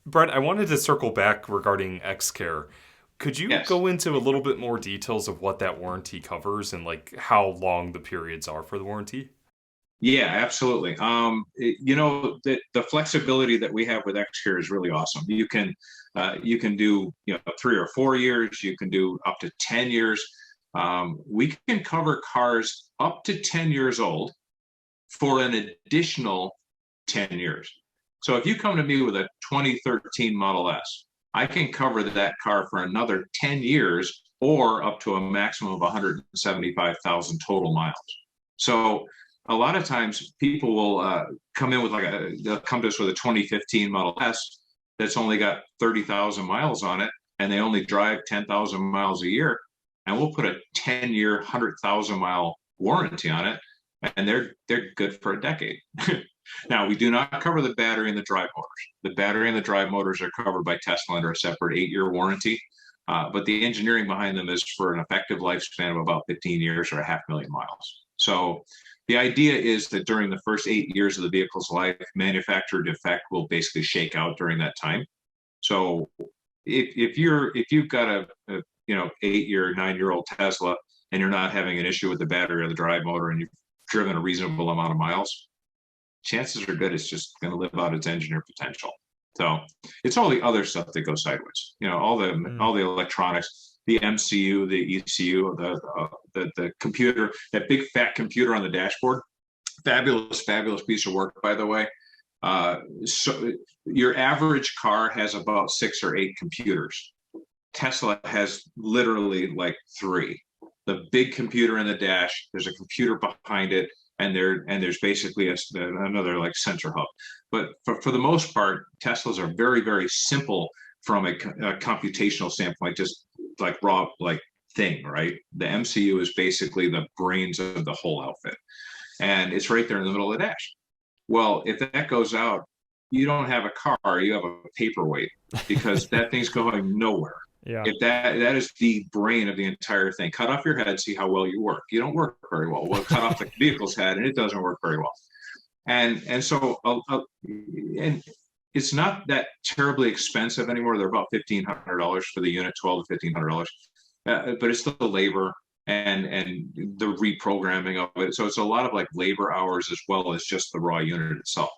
Brent, I wanted to circle back regarding XCare. Could you Yes. go into a little bit more details of what that warranty covers and like how long the periods are for the warranty? Yeah, absolutely. The flexibility that we have with Xcare is really awesome. You can do 3 or 4 years. You can do up to 10 years. We can cover cars up to 10 years old for an additional 10 years. So if you come to me with a 2013 Model S, I can cover that car for another 10 years or up to a maximum of 175,000 total miles. So a lot of times people will come in with they'll come to us with a 2015 Model S that's only got 30,000 miles on it, and they only drive 10,000 miles a year, and we'll put a 10-year, 100,000-mile warranty on it, and they're good for a decade. Now, we do not cover the battery and the drive motors. The battery and the drive motors are covered by Tesla under a separate 8-year warranty, but the engineering behind them is for an effective lifespan of about 15 years or 500,000 miles. So the idea is that during the first 8 years of the vehicle's life, manufacturer defect will basically shake out during that time. So if you've got a 8-year, 9-year-old Tesla and you're not having an issue with the battery or the drive motor, and you've driven a reasonable amount of miles, chances are good it's just going to live out its engineer potential. So it's all the other stuff that goes sideways. All the electronics, the MCU, the ECU, the computer, that big fat computer on the dashboard. Fabulous piece of work, by the way. So your average car has about 6 or 8 computers. Tesla has literally like 3. The big computer in the dash, there's a computer behind it, and there's basically another like sensor hub. But for the most part, Teslas are very, very simple from a computational standpoint, just like raw like thing, right? The MCU is basically the brains of the whole outfit, and it's right there in the middle of the dash. Well, if that goes out, you don't have a car, you have a paperweight, because that thing's going nowhere. Yeah. If that is the brain of the entire thing. Cut off your head, see how well you work. You don't work very well. Well, cut off the vehicle's head, and it doesn't work very well. And so and it's not that terribly expensive anymore. They're about $1,500 for the unit, $1,200 to $1,500, but it's the labor and the reprogramming of it. So it's a lot of like labor hours as well as just the raw unit itself,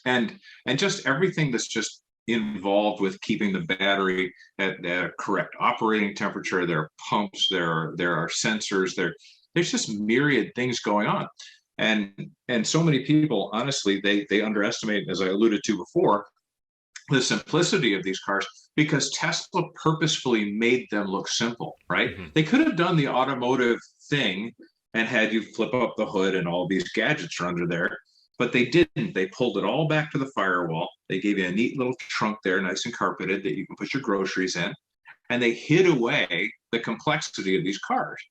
and just everything that's just involved with keeping the battery at the correct operating temperature. There are pumps, there are sensors, there's just myriad things going on. And so many people, honestly, they underestimate, as I alluded to before, the simplicity of these cars, because Tesla purposefully made them look simple, right? Mm-hmm. They could have done the automotive thing and had you flip up the hood and all these gadgets are under there, but they didn't. They pulled it all back to the firewall. They gave you a neat little trunk there, nice and carpeted, that you can put your groceries in, and they hid away the complexity of these cars.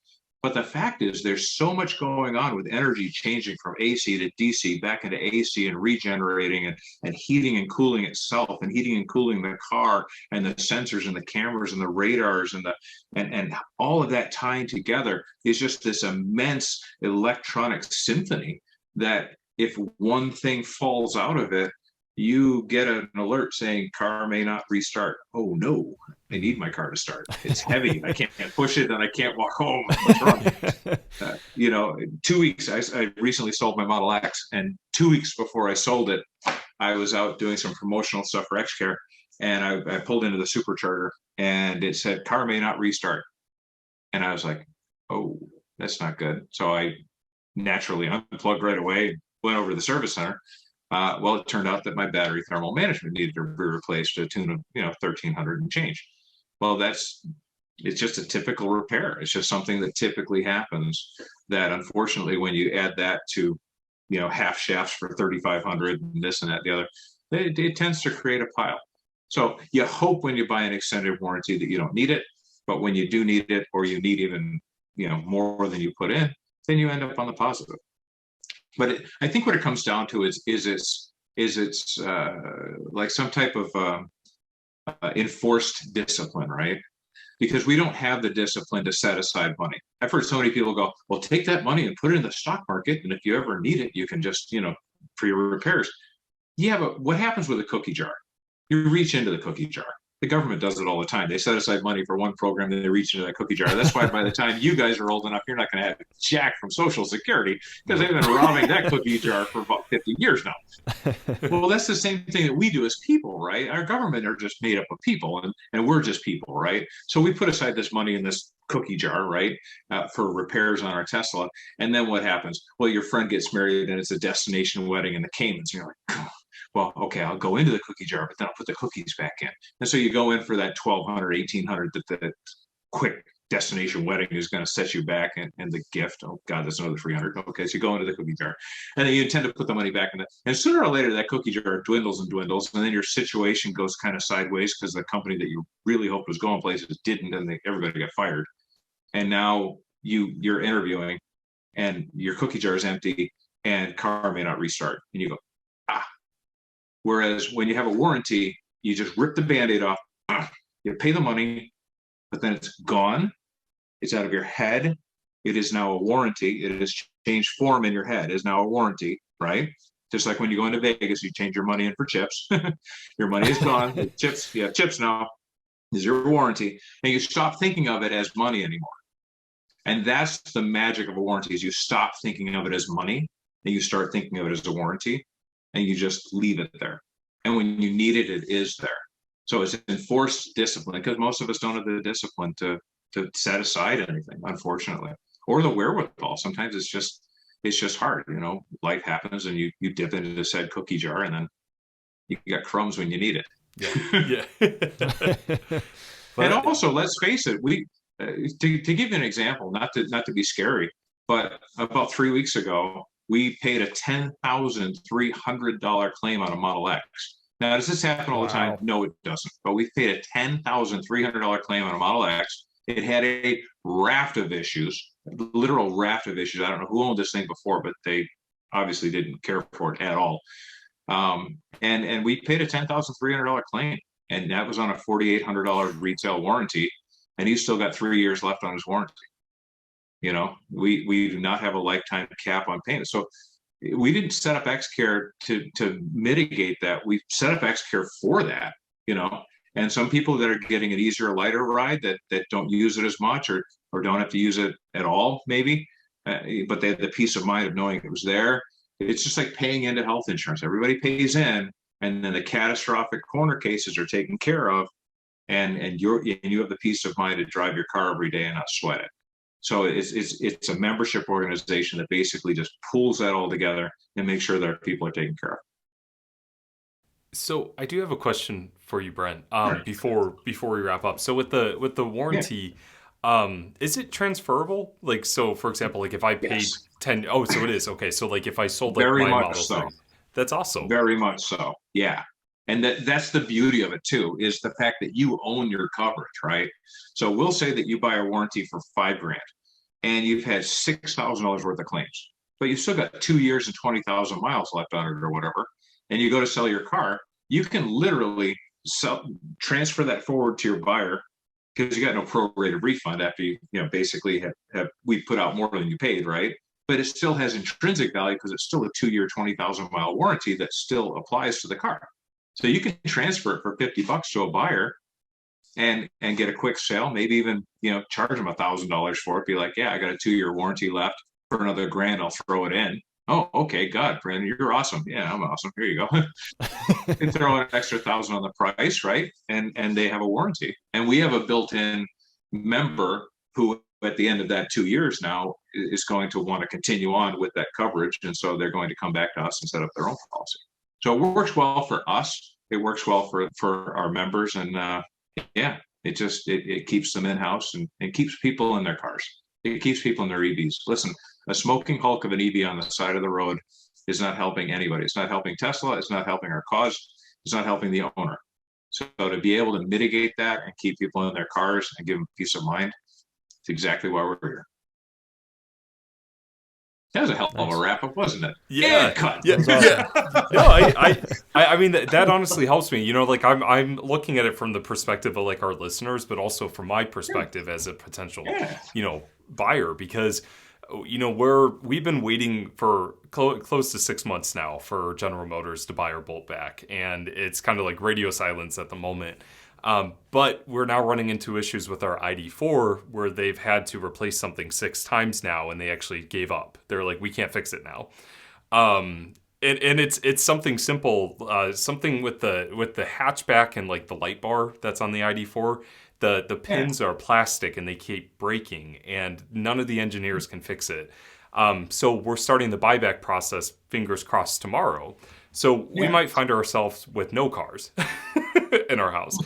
But the fact is, there's so much going on with energy changing from AC to DC, back into AC, and regenerating and heating and cooling itself, and heating and cooling the car, and the sensors and the cameras and the radars and all of that tying together is just this immense electronic symphony that if one thing falls out of it, you get an alert saying car may not restart. Oh no, I need my car to start. It's heavy. I can't push it and I can't walk home. What's wrong? 2 weeks, I recently sold my Model X, and 2 weeks before I sold it, I was out doing some promotional stuff for Xcare, and I pulled into the supercharger and it said car may not restart. And I was like, oh, that's not good. So I naturally unplugged right away, went over to the service center. Well, it turned out that my battery thermal management needed to be replaced to a tune of 1,300 and change. Well, it's just a typical repair. It's just something that typically happens. That unfortunately, when you add that to half shafts for 3,500 and this and that, the other, it tends to create a pile. So you hope when you buy an extended warranty that you don't need it, but when you do need it, or you need even more than you put in, then you end up on the positive. But I think what it comes down to is it's like some type of enforced discipline, right? Because we don't have the discipline to set aside money. I've heard so many people go, well, take that money and put it in the stock market, and if you ever need it, you can just, for your repairs. Yeah, but what happens with a cookie jar? You reach into the cookie jar. The government does it all the time. They set aside money for one program, then they reach into that cookie jar. That's why by the time you guys are old enough, you're not going to have jack from Social Security, because they've been robbing that cookie jar for about 50 years now. Well, that's the same thing that we do as people, right? Our government are just made up of people, and we're just people, right? So we put aside this money in this cookie jar, right, for repairs on our Tesla. And then what happens? Well, your friend gets married and it's a destination wedding in the Caymans. You're like, oh, well, okay, I'll go into the cookie jar, but then I'll put the cookies back in. And so you go in for that 1,200, 1,800 that the quick destination wedding is going to set you back, and the gift, oh God, that's another 300. Okay, so you go into the cookie jar, and then you intend to put the money back in it. And sooner or later, that cookie jar dwindles and dwindles, and then your situation goes kind of sideways because the company that you really hoped was going places didn't, and everybody got fired. And now you're interviewing, and your cookie jar is empty, and car may not restart. And you go, ah. Whereas when you have a warranty, you just rip the Band-Aid off, you pay the money, but then it's gone. It's out of your head. It is now a warranty. It has changed form in your head. It is now a warranty, right? Just like when you go into Vegas, you change your money in for chips. Your money is gone. The chips, you have chips now. Is your warranty. And you stop thinking of it as money anymore. And that's the magic of a warranty, is you stop thinking of it as money and you start thinking of it as a warranty, and you just leave it there. And when you need it, it is there. So it's enforced discipline, because most of us don't have the discipline to set aside anything, unfortunately, or the wherewithal. Sometimes it's just hard. Life happens, and you dip into the said cookie jar, and then you got crumbs when you need it. Yeah. And also, let's face it, to give you an example, not to be scary, but about 3 weeks ago, we paid a $10,300 claim on a Model X. Now, does this happen all the time? No, it doesn't. But we paid a $10,300 claim on a Model X. It had a raft of issues, literal raft of issues. I don't know who owned this thing before, but they obviously didn't care for it at all. And we paid a $10,300 claim, and that was on a $4,800 retail warranty, and he's still got 3 years left on his warranty. We do not have a lifetime cap on payment. So we didn't set up Xcare to mitigate that. We set up Xcare for that, and some people that are getting an easier, lighter ride that don't use it as much or don't have to use it at all, maybe, but they have the peace of mind of knowing it was there. It's just like paying into health insurance. Everybody pays in, and then the catastrophic corner cases are taken care of, and you have the peace of mind to drive your car every day and not sweat it. So it's a membership organization that basically just pulls that all together and makes sure that our people are taken care of. So I do have a question for you, Brent. Before we wrap up. So with the warranty, is it transferable? Like, so for example, like if I paid 10, so it is. Okay. So like if I sold like Very my much Model so. 3, that's awesome. Very much so. Yeah. And that's the beauty of it too, is the fact that you own your coverage, right? So we'll say that you buy a warranty for $5,000 and you've had $6,000 worth of claims, but you've still got 2 years and 20,000 miles left on it or whatever. And you go to sell your car, you can literally transfer that forward to your buyer, because you got no prorated refund after you basically have we put out more than you paid, right? But it still has intrinsic value because it's still a 2-year, 20,000 mile warranty that still applies to the car. So you can transfer it for $50 to a buyer and get a quick sale, maybe even, charge them $1,000 for it. Be like, yeah, I got a 2-year warranty left for another $1,000. I'll throw it in. Oh, okay. God, Brandon, you're awesome. Yeah, I'm awesome. Here you go. And throw an extra $1,000 on the price, right? And they have a warranty. And we have a built-in member who at the end of that 2 years now is going to want to continue on with that coverage. And so they're going to come back to us and set up their own policy. So it works well for us. It works well for our members. And it keeps them in-house and keeps people in their cars. It keeps people in their EVs. Listen, a smoking hulk of an EV on the side of the road is not helping anybody. It's not helping Tesla. It's not helping our cause. It's not helping the owner. So to be able to mitigate that and keep people in their cars and give them peace of mind, it's exactly why we're here. That was a hell of a wrap up, wasn't it? Yeah. No, I mean that honestly helps me. Like I'm looking at it from the perspective of like our listeners, but also from my perspective as a potential, buyer, because we've been waiting for close to 6 months now for General Motors to buy our Bolt back, and it's kind of like radio silence at the moment. But we're now running into issues with our ID4 where they've had to replace something 6 times now, and they actually gave up. They're like, we can't fix it now. And it's something simple, something with the hatchback and like the light bar that's on the ID4. The pins are plastic and they keep breaking, and none of the engineers can fix it. So we're starting the buyback process, fingers crossed, tomorrow. So we might find ourselves with no cars in our house.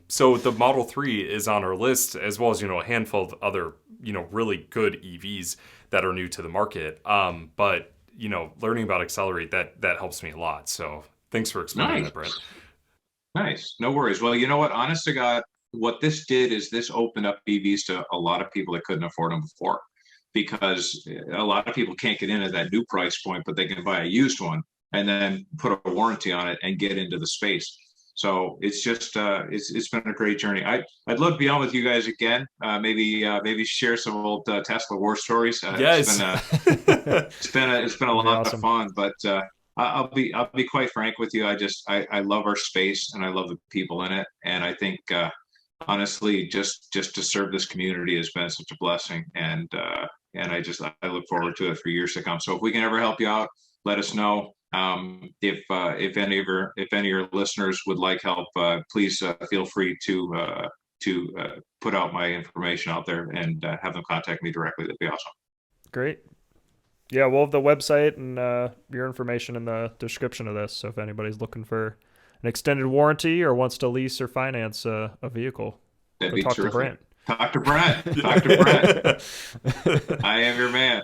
So the Model 3 is on our list, as well as, a handful of other, really good EVs that are new to the market. But, learning about Xcelerate, that helps me a lot. So thanks for explaining that, Brent. Nice. No worries. Well, you know what? Honest to God, what this did is this opened up EVs to a lot of people that couldn't afford them before, because a lot of people can't get in at that new price point, but they can buy a used one and then put a warranty on it and get into the space. So it's just it's been a great journey. I'd love to be on with you guys again. Maybe share some old Tesla war stories. Yes, it's been a lot of fun. But I'll be quite frank with you. I love our space and I love the people in it. And I think honestly, just to serve this community has been such a blessing. And I look forward to it for years to come. So if we can ever help you out, let us know. If any of your listeners would like help, please feel free to put out my information out there and have them contact me directly. That'd be awesome. Great. Yeah, we'll have the website and your information in the description of this. So if anybody's looking for an extended warranty or wants to lease or finance a vehicle, That'd go talk to Brent. Talk to Brent. Talk to Brent. I am your man.